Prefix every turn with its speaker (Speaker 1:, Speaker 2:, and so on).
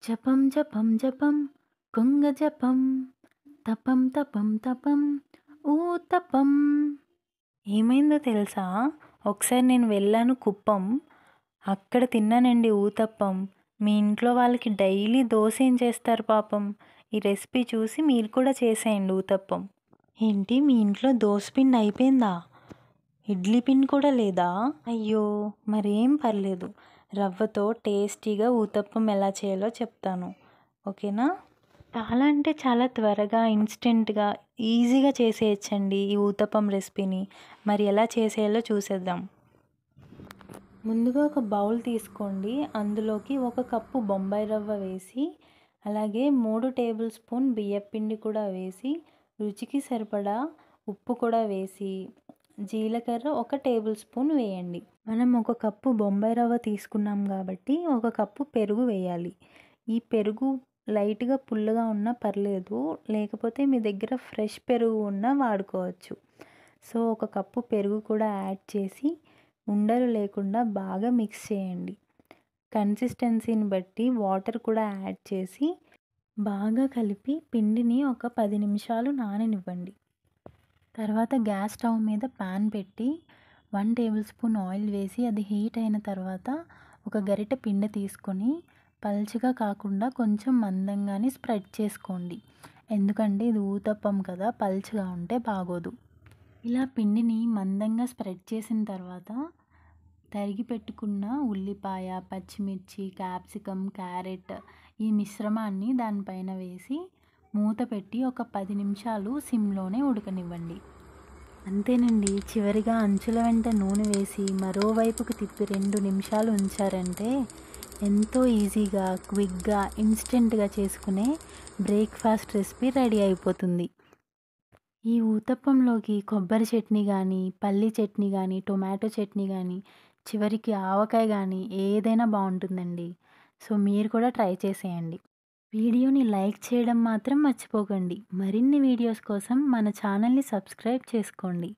Speaker 1: జపం జపం జపం కొంగ జపం తపం తపం తపం ఊతపం. ఏమైందో తెలుసా? ఒకసారి నేను వెళ్ళాను కుప్పం. అక్కడ తిన్నానండి ఊతప్పం. మీ ఇంట్లో వాళ్ళకి డైలీ దోశ ఏం చేస్తారు పాపం. ఈ రెసిపీ చూసి మీరు కూడా చేసేయండి ఊతప్పం. ఏంటి మీ ఇంట్లో దోశ పిండి అయిపోయిందా? ఇడ్లీ పిండి కూడా లేదా? అయ్యో, మరేం పర్లేదు. రవ్వతో టేస్టీగా ఊతప్పం ఎలా చేయాలో చెప్తాను, ఓకేనా? చాలా అంటే చాలా త్వరగా ఇన్స్టెంట్గా ఈజీగా చేసేయచ్చండి ఈ ఊతప్పం రెసిపీని. మరి ఎలా చేసేయాలో చూసేద్దాం. ముందుగా ఒక బౌల్ తీసుకోండి. అందులోకి 1 కప్పు బొంబాయి రవ్వ వేసి, అలాగే 3 టేబుల్ స్పూన్ బియ్యపిండి కూడా వేసి, రుచికి సరిపడా ఉప్పు కూడా వేసి, జీలకర్ర 1 టేబుల్ స్పూన్ వేయండి. మనం 1 కప్పు బొంబాయి రవ్వ తీసుకున్నాం కాబట్టి 1 కప్పు పెరుగు వేయాలి. ఈ పెరుగు లైట్గా పుల్లగా ఉన్నా పర్లేదు, లేకపోతే మీ దగ్గర ఫ్రెష్ పెరుగు ఉన్నా వాడుకోవచ్చు. సో 1 కప్పు పెరుగు కూడా యాడ్ చేసి ఉండలు లేకుండా బాగా మిక్స్ చేయండి. కన్సిస్టెన్సీని బట్టి వాటర్ కూడా యాడ్ చేసి బాగా కలిపి పిండిని ఒక 10 నిమిషాలు నాననివ్వండి. తర్వాత గ్యాస్ స్టవ్ మీద ప్యాన్ పెట్టి 1 టేబుల్ స్పూన్ ఆయిల్ వేసి అది హీట్ అయిన తర్వాత ఒక గరిటె పిండి తీసుకొని పల్చగా కాకుండా కొంచెం మందంగానే స్ప్రెడ్ చేసుకోండి. ఎందుకంటే ఇది ఊతప్పం కదా, పల్చగా ఉంటే బాగోదు. ఇలా పిండిని మందంగా స్ప్రెడ్ చేసిన తర్వాత తరిగి పెట్టుకున్న ఉల్లిపాయ, పచ్చిమిర్చి, క్యాప్సికమ్, క్యారెట్ ఈ మిశ్రమాన్ని దానిపైన వేసి మూత పెట్టి ఒక 10 నిమిషాలు సిమ్లోనే ఉడకనివ్వండి. అంతేనండి. చివరిగా అంచుల వెంట నూనె వేసి మరోవైపుకు తిప్పి 2 నిమిషాలు ఉంచారంటే ఎంతో ఈజీగా, క్విక్గా, ఇన్స్టెంట్గా చేసుకునే బ్రేక్ఫాస్ట్ రెసిపీ రెడీ అయిపోతుంది. ఈ ఊతప్పంలోకి కొబ్బరి చట్నీ కానీ, పల్లి చట్నీ కానీ, టొమాటో చట్నీ కానీ, చివరికి ఆవకాయ కానీ ఏదైనా బాగుంటుందండి. సో మీరు కూడా ట్రై చేసేయండి. వీడియోని లైక్ చేయడం మాత్రం మర్చిపోకండి. మరిన్ని వీడియోస్ కోసం మన ఛానల్ని సబ్స్క్రైబ్ చేసుకోండి.